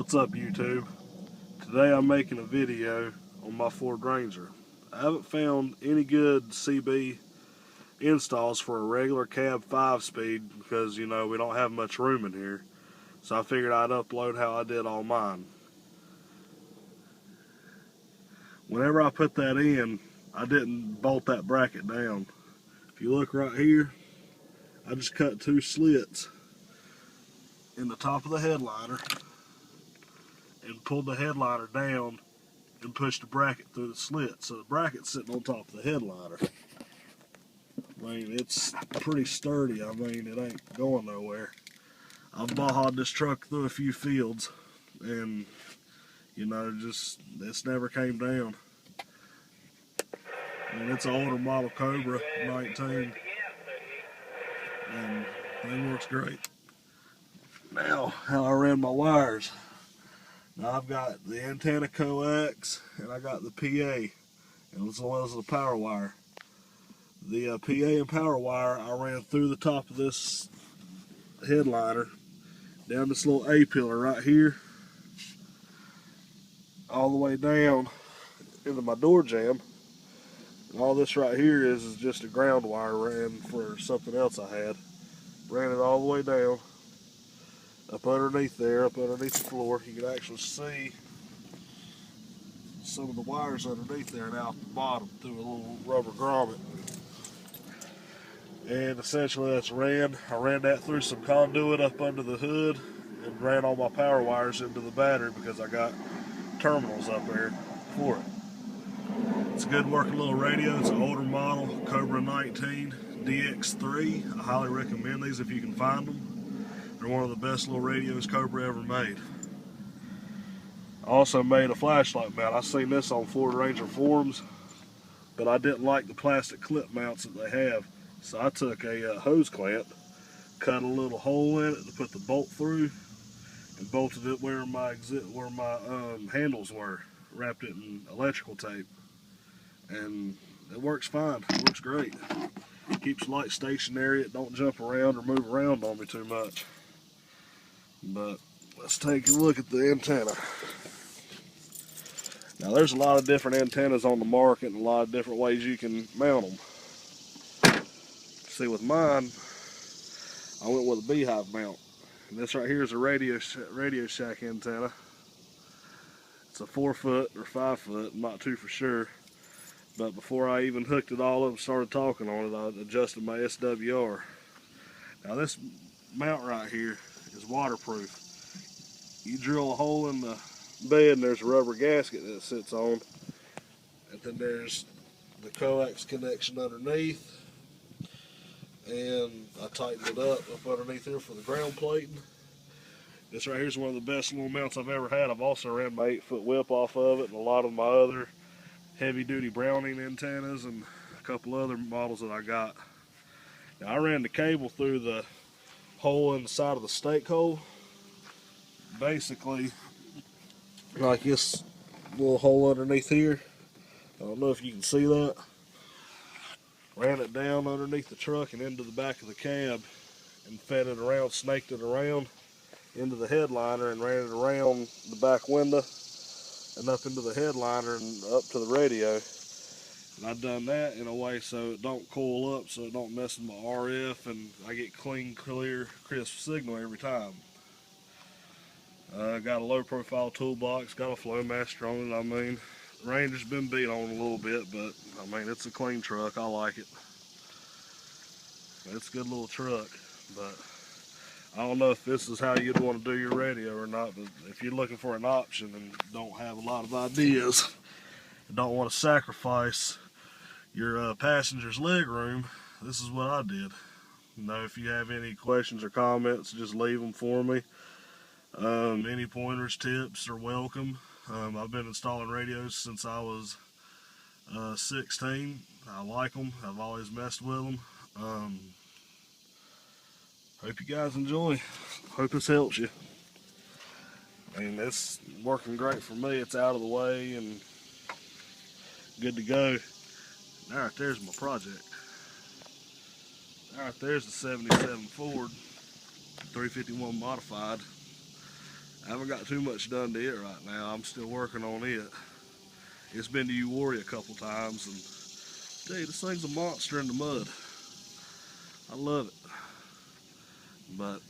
What's up, YouTube? Today I'm making a video on my Ford Ranger. I haven't found any good CB installs for a regular cab 5-speed because, you know, we don't have much room in here. So I figured I'd upload how I did all mine. Whenever I put that in, I didn't bolt that bracket down. If you look right here, I just cut 2 slits in the top of the headliner and pulled the headliner down and pushed the bracket through the slit. So the bracket's sitting on top of the headliner. I mean, it's pretty sturdy. I mean, it ain't going nowhere. I've bawhawed this truck through a few fields and, you know, it's never came down. And it's an older model Cobra 19 and thing works great. Now, how I ran my wires. Now I've got the antenna coax and I got the PA, and as well as the power wire. The PA and power wire I ran through the top of this headliner, down this little A-pillar right here, all the way down into my door jamb. And all this right here is just a ground wire ran for something else I had. Ran it all the way down, up underneath there, up underneath the floor. You can actually see some of the wires underneath there and out the bottom through a little rubber grommet. And essentially that's ran. I ran that through some conduit up under the hood and ran all my power wires into the battery because I got terminals up there for it. It's a good working little radio. It's an older model, Cobra 19 DX3. I highly recommend these if you can find them. They're one of the best little radios Cobra ever made. I also made a flashlight mount. I seen this on Ford Ranger forums, but I didn't like the plastic clip mounts that they have. So I took a hose clamp, cut a little hole in it to put the bolt through, and bolted it where my handles were. Wrapped it in electrical tape, and it works fine. It works great. It keeps the light stationary. It don't jump around or move around on me too much. But let's take a look at the antenna. Now there's a lot of different antennas on the market and a lot of different ways you can mount them. See, with mine, I went with a beehive mount. And this right here is a Radio Shack antenna. It's a 4 foot or 5 foot, I'm not too for sure. But before I even hooked it all up and started talking on it, I adjusted my SWR. Now this mount right here is waterproof. You drill a hole in the bed and there's a rubber gasket that it sits on. And then there's the coax connection underneath. And I tightened it up underneath there for the ground plating. This right here is one of the best little mounts I've ever had. I've also ran my 8-foot whip off of it and a lot of my other heavy duty Browning antennas and a couple other models that I got. Now I ran the cable through the hole in the side of the stake hole. Basically like this little hole underneath here. I don't know if you can see that. Ran it down underneath the truck and into the back of the cab and fed it around, snaked it around into the headliner and ran it around the back window and up into the headliner and up to the radio. And I've done that in a way so it don't coil up, so it don't mess with my RF, and I get clean, clear, crisp signal every time. Got a low profile toolbox, got a Flowmaster on it. I mean, Ranger's been beat on a little bit, but I mean, it's a clean truck. I like it. It's a good little truck, but I don't know if this is how you'd want to do your radio or not, but if you're looking for an option and don't have a lot of ideas and don't want to sacrifice your passenger's leg room, this is what I did. You know, if you have any questions or comments, just leave them for me. Any pointers, tips are welcome. I've been installing radios since I was 16. I like them. I've always messed with them. Hope you guys enjoy. Hope this helps you. I mean, it's working great for me. It's out of the way and good to go. Now right there's my project. Now right there's the 77 Ford 351 modified. I haven't got too much done to it right now. I'm still working on it. It's been to Uwharrie a couple times, and I tell you, this thing's a monster in the mud. I love it. But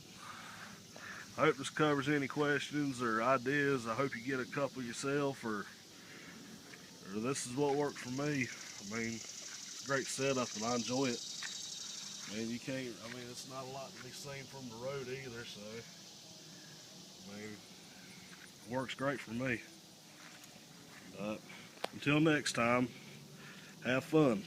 I hope this covers any questions or ideas. I hope you get a couple yourself, or this is what worked for me. I mean, it's a great setup and I enjoy it. I mean, it's not a lot to be seen from the road either, so, I mean, it works great for me. But until next time, have fun.